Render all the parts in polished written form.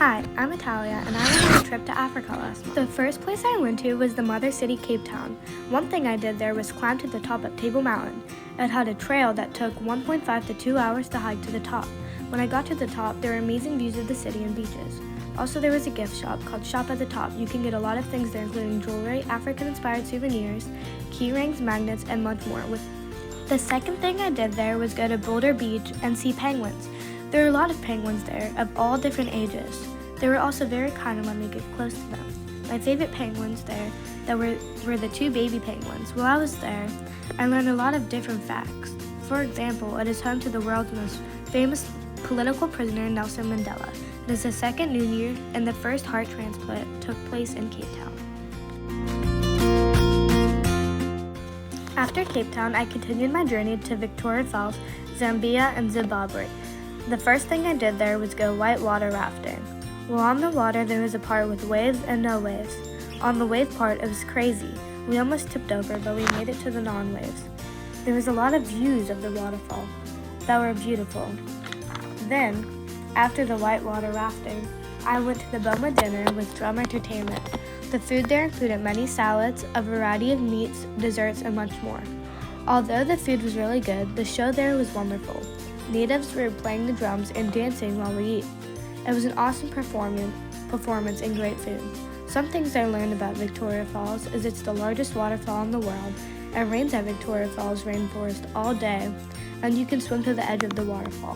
Hi, I'm Italia, and I went on a trip to Africa last month. The first place I went to was the mother city, Cape Town. One thing I did there was climb to the top of Table Mountain. It had a trail that took 1.5 to 2 hours to hike to the top. When I got to the top, there were amazing views of the city and beaches. Also, there was a gift shop called Shop at the Top. You can get a lot of things there, including jewelry, African-inspired souvenirs, key rings, magnets, and much more. The second thing I did there was go to Boulder Beach and see penguins. There were a lot of penguins there of all different ages. They were also very kind and let me get close to them. My favorite penguins there were the two baby penguins. While I was there, I learned a lot of different facts. For example, it is home to the world's most famous political prisoner, Nelson Mandela. It is the second New Year, and the first heart transplant took place in Cape Town. After Cape Town, I continued my journey to Victoria Falls, Zambia, and Zimbabwe. The first thing I did there was go whitewater rafting. While on the water, there was a part with waves and no waves. On the wave part, it was crazy. We almost tipped over, but we made it to the non-waves. There was a lot of views of the waterfall that were beautiful. Then, after the whitewater rafting, I went to the Boma dinner with drum entertainment. The food there included many salads, a variety of meats, desserts, and much more. Although the food was really good, the show there was wonderful. Natives were playing the drums and dancing while we eat. It was an awesome performance and great food. Some things I learned about Victoria Falls is it's the largest waterfall in the world. It rains at Victoria Falls rainforest all day, and you can swim to the edge of the waterfall.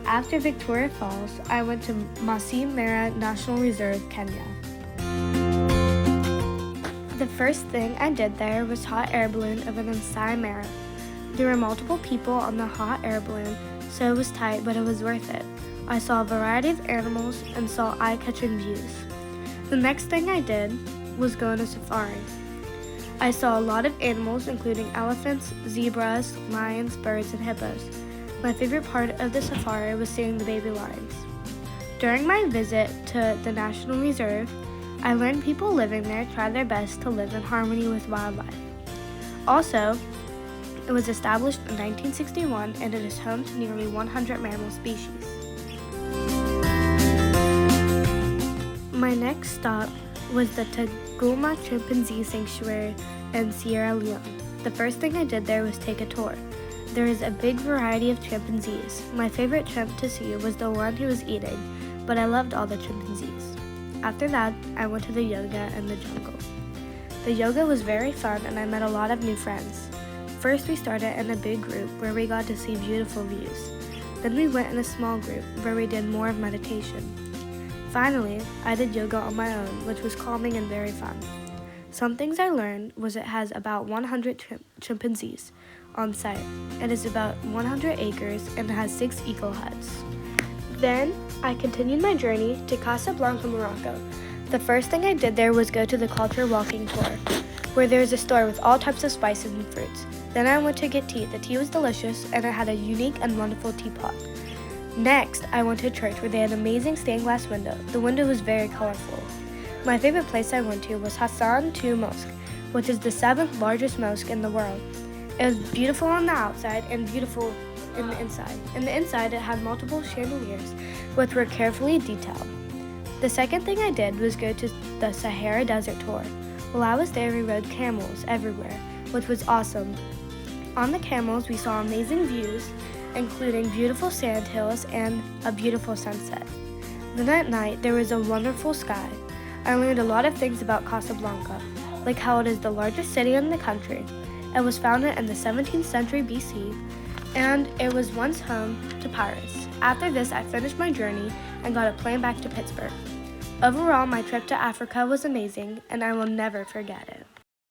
After Victoria Falls, I went to Masai Mara National Reserve, Kenya. The first thing I did there was hot air balloon over the Masai Mara. There were multiple people on the hot air balloon, so it was tight, but it was worth it. I saw a variety of animals and saw eye-catching views. The next thing I did was go on a safari. I saw a lot of animals, including elephants, zebras, lions, birds, and hippos. My favorite part of the safari was seeing the baby lions. During my visit to the National Reserve, I learned people living there try their best to live in harmony with wildlife. Also, it was established in 1961 and it is home to nearly 100 mammal species. My next stop was the Taguma Chimpanzee Sanctuary in Sierra Leone. The first thing I did there was take a tour. There is a big variety of chimpanzees. My favorite chimp to see was the one who was eating, but I loved all the chimpanzees. After that, I went to the yoga in the jungle. The yoga was very fun and I met a lot of new friends. First, we started in a big group where we got to see beautiful views. Then we went in a small group where we did more of meditation. Finally, I did yoga on my own, which was calming and very fun. Some things I learned was it has about 100 chimpanzees on site. It is about 100 acres and it has 6 eco huts. Then, I continued my journey to Casablanca, Morocco. The first thing I did there was go to the culture walking tour, where there is a store with all types of spices and fruits. Then I went to get tea. The tea was delicious and it had a unique and wonderful teapot. Next, I went to a church where they had an amazing stained glass window. The window was very colorful. My favorite place I went to was Hassan II Mosque, which is the 7th largest mosque in the world. It was beautiful on the outside and beautiful in the inside. In the inside, it had multiple chandeliers, which were carefully detailed. The second thing I did was go to the Sahara Desert tour. While I was there, we rode camels everywhere, which was awesome. On the camels, we saw amazing views, including beautiful sandhills and a beautiful sunset. Then at night, there was a wonderful sky. I learned a lot of things about Casablanca, like how it is the largest city in the country. It was founded in the 17th century BC, and it was once home to pirates. After this, I finished my journey and got a plane back to Pittsburgh. Overall, my trip to Africa was amazing, and I will never forget it.